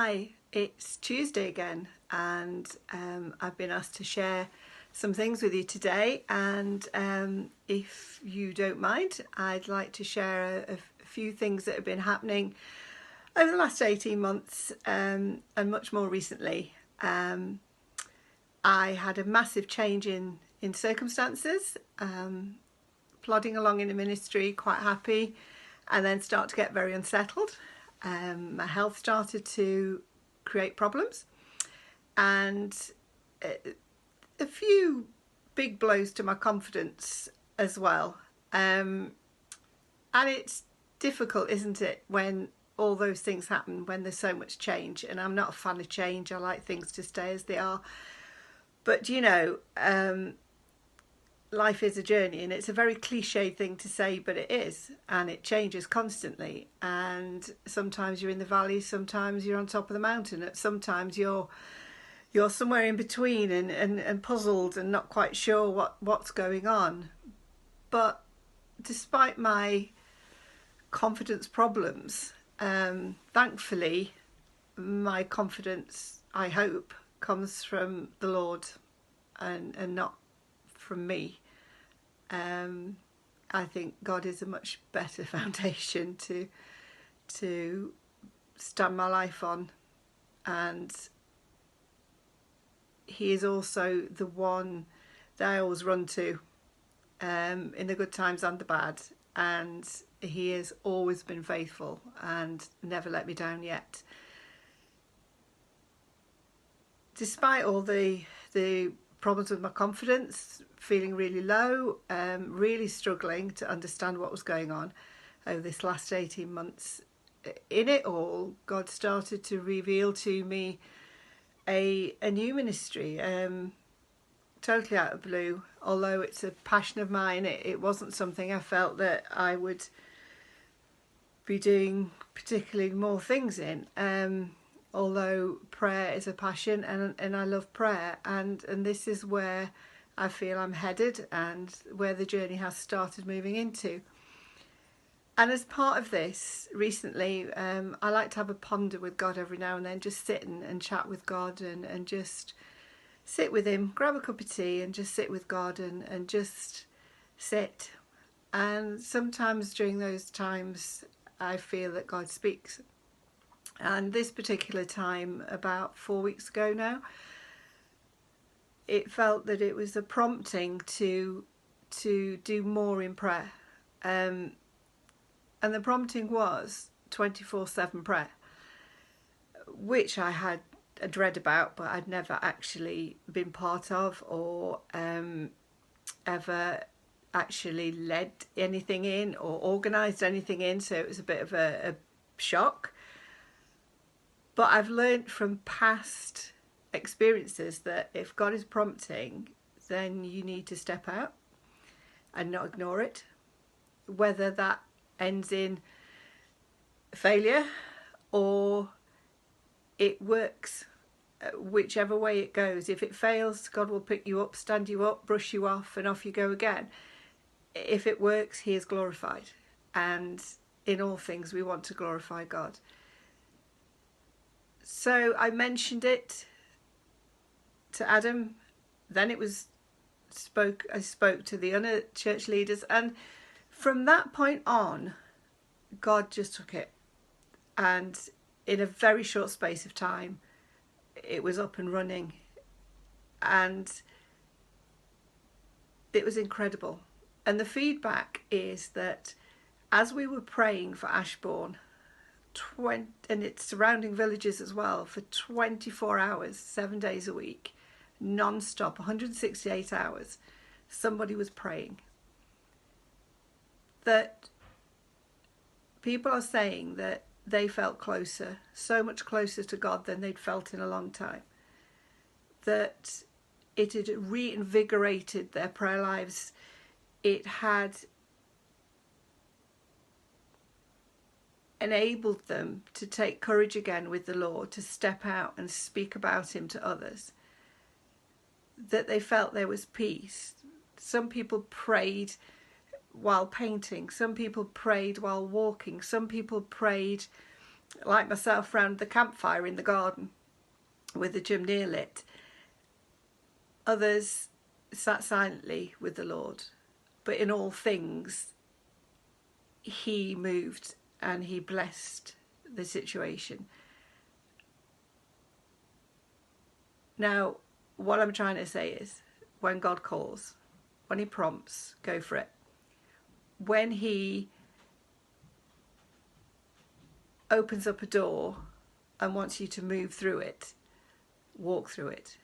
Hi, it's Tuesday again, and I've been asked to share some things with you today. And if you don't mind, I'd like to share a few things that have been happening over the last 18 months and much more recently. I had a massive change in circumstances, plodding along in the ministry, quite happy, and then start to get very unsettled. My health started to create problems, and a few big blows to my confidence as well. And it's difficult, isn't it, when all those things happen, when there's so much change. And I'm not a fan of change. I like things to stay as they are. But life is a journey, and it's a very cliched thing to say, but it is, and it changes constantly. And sometimes you're in the valley, sometimes you're on top of the mountain, and sometimes you're somewhere in between and puzzled and not quite sure what's going on. But despite my confidence problems, thankfully my confidence, I hope, comes from the Lord and not from me. I think God is a much better foundation to stand my life on, and He is also the one that I always run to in the good times and the bad, and He has always been faithful and never let me down yet. Despite all the problems with my confidence, feeling really low, really struggling to understand what was going on over this last 18 months. In it all, God started to reveal to me a new ministry, totally out of the blue. Although it's a passion of mine, it wasn't something I felt that I would be doing particularly more things in. Although prayer is a passion, and I love prayer, and this is where I feel I'm headed and where the journey has started moving into. And as part of this, recently, I like to have a ponder with God every now and then, just sit and chat with God and just sit with Him, grab a cup of tea and just sit with God and just sit. And sometimes during those times, I feel that God speaks. And this particular time, about 4 weeks ago now, it felt that it was a prompting to do more in prayer. And the prompting was 24/7 prayer, which I had a dread about, but I'd never actually been part of or ever actually led anything in or organised anything in. So it was a bit of a shock. But I've learned from past experiences that if God is prompting, then you need to step out and not ignore it, whether that ends in failure or it works, whichever way it goes. If it fails, God will pick you up, stand you up, brush you off, and off you go again. If it works, He is glorified, and in all things we want to glorify God. So I mentioned it to Adam, then I spoke to the other church leaders, and from that point on, God just took it, and in a very short space of time, it was up and running, and it was incredible. And the feedback is that as we were praying for Ashbourne, and its surrounding villages as well, for 24 hours, 7 days a week, non-stop, 168 hours, somebody was praying. That people are saying that they felt closer, so much closer to God than they'd felt in a long time. That it had reinvigorated their prayer lives. It had enabled them to take courage again with the Lord, to step out and speak about Him to others. That they felt there was peace. Some people prayed while painting, some people prayed while walking, some people prayed like myself, round the campfire in the garden with the chimney lit. Others sat silently with the Lord, but in all things he moved and he blessed the situation. Now, what I'm trying to say is, when God calls, when he prompts, go for it. When he opens up a door and wants you to move through it, walk through it.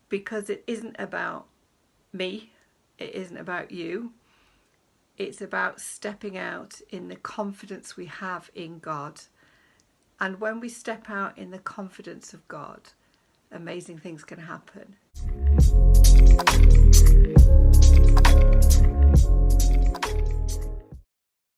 Because it isn't about me, it isn't about you. It's about stepping out in the confidence we have in God. And when we step out in the confidence of God, amazing things can happen.